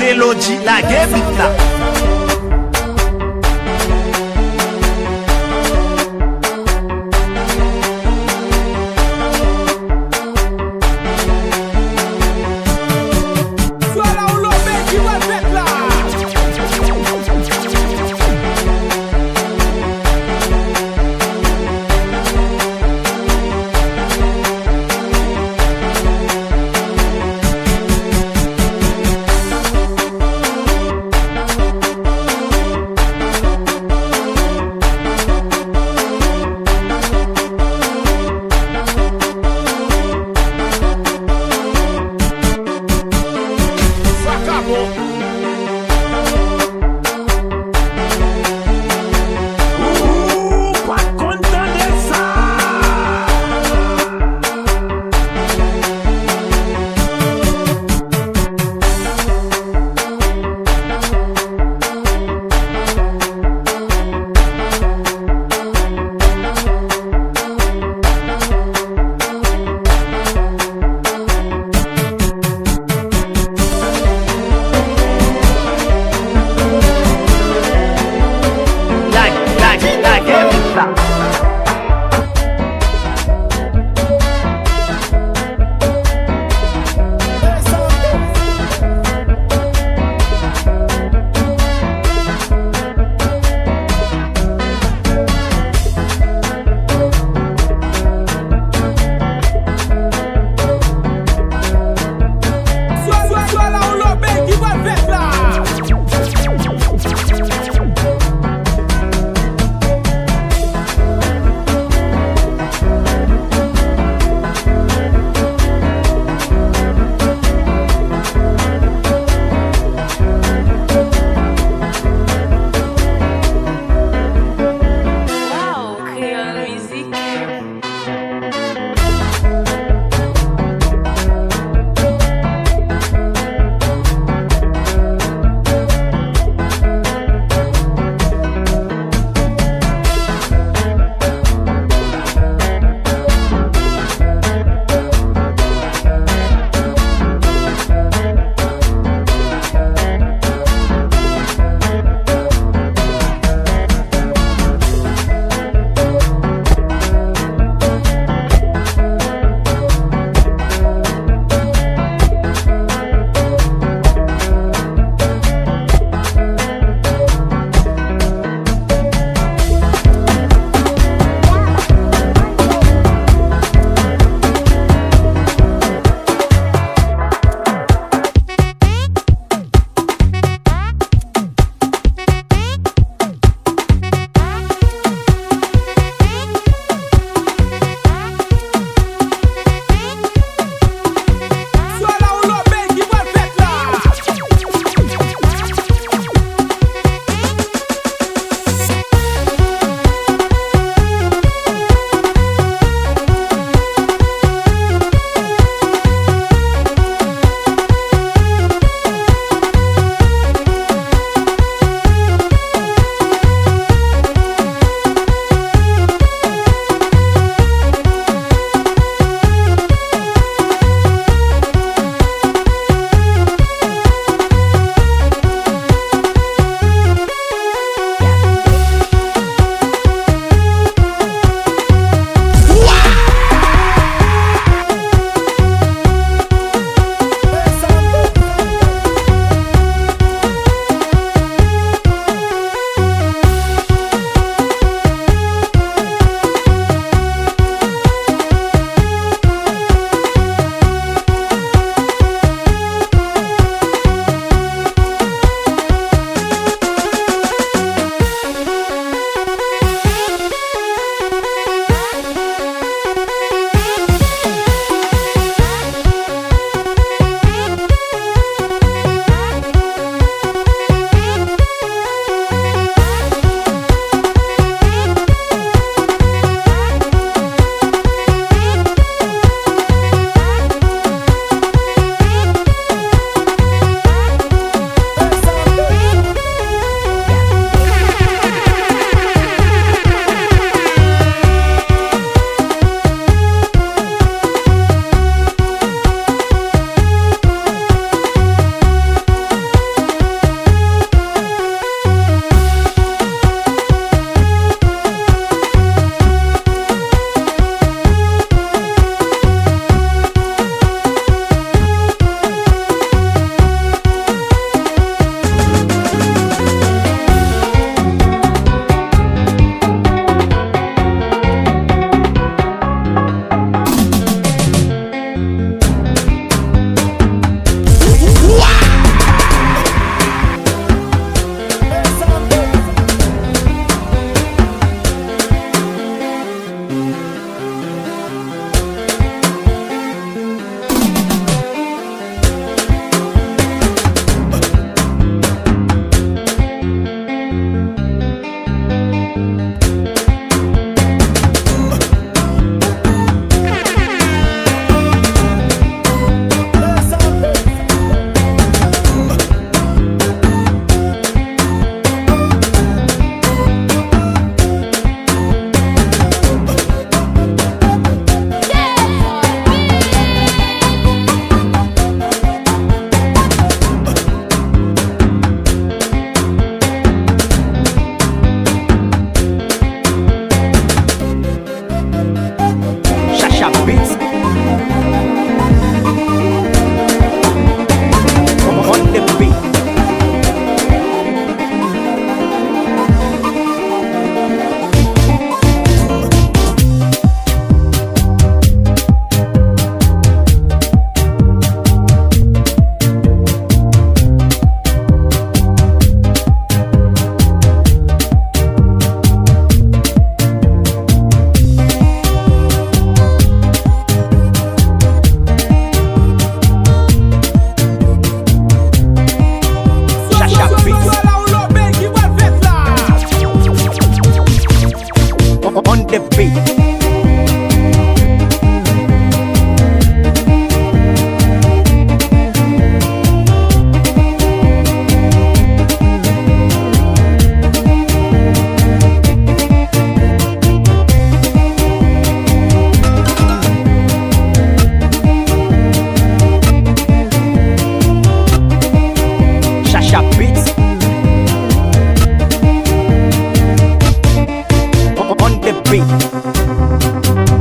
mélodie la guébite là. Sharp beats on the beat.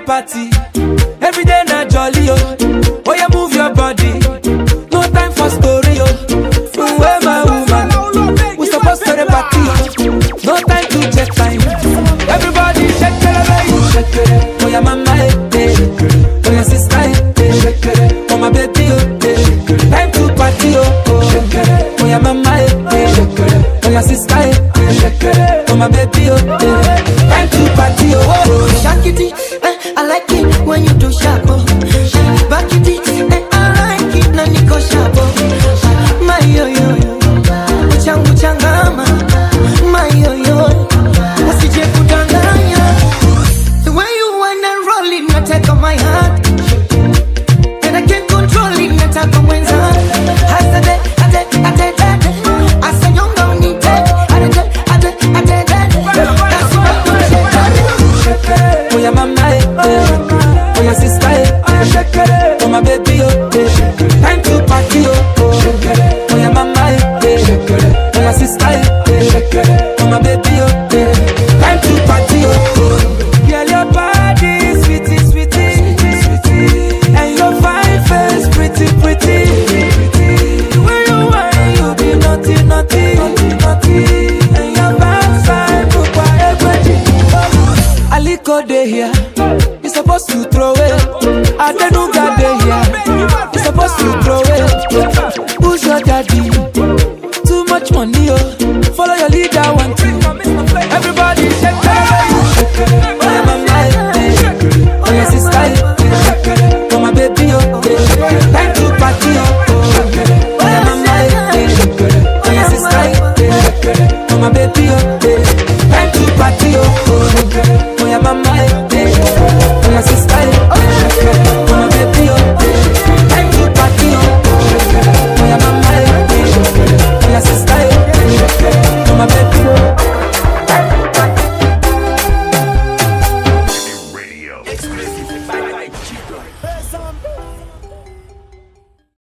Party. Every day na jolly, oh. Oh, yeah, move your body. No time for story, oh. Where my woman? We supposed to the party, oh. No time to check time. Everybody shake it, baby. Shake it. Oh, yeah, mama, eh. Oh, yeah, sister, eh. Shake it. Oh, my baby, oh. Time to party, oh. Shake it. Oh, yeah, mama, eh. Shake it. Oh, yeah, sister, eh. Shake it. Oh, my baby, oh. Time to party, oh. Shake it. I like it when you do sharp, oh. Back it, I like it na niko sharp, oh. My yo yo, uchangu changama. My yo yo, usije kudanganya. The way you wanna roll it, nataka my heart, and I can't control it, nataka mwenza. Hasade, ate, asanyonga unite, ate. That's what you say. Oh yeah, mama. Oh my sister, oh my baby, oh time to party, oh yeah, mama, oh my sister, oh my baby, oh time to party, oh girl, your body sweetie, and your fine face pretty. The way you whine, you be naughty, and your backside look like everything. Aliko dey here. Supposed to throw it. I don't know God they here. You're supposed to throw it. Who's your daddy? Too much money, oh. Follow your leader, one thing. Everybody shake it. Oh yeah, mama, oh yeah, sister, oh my baby, oh. Time to party, oh. Oh yeah, mama, oh yeah, sister, oh my baby, oh. Time to party, oh. Oh yeah, mama. My sister, oh my baby, oh time to party, oh yeah, mama, oh my sister, oh my baby.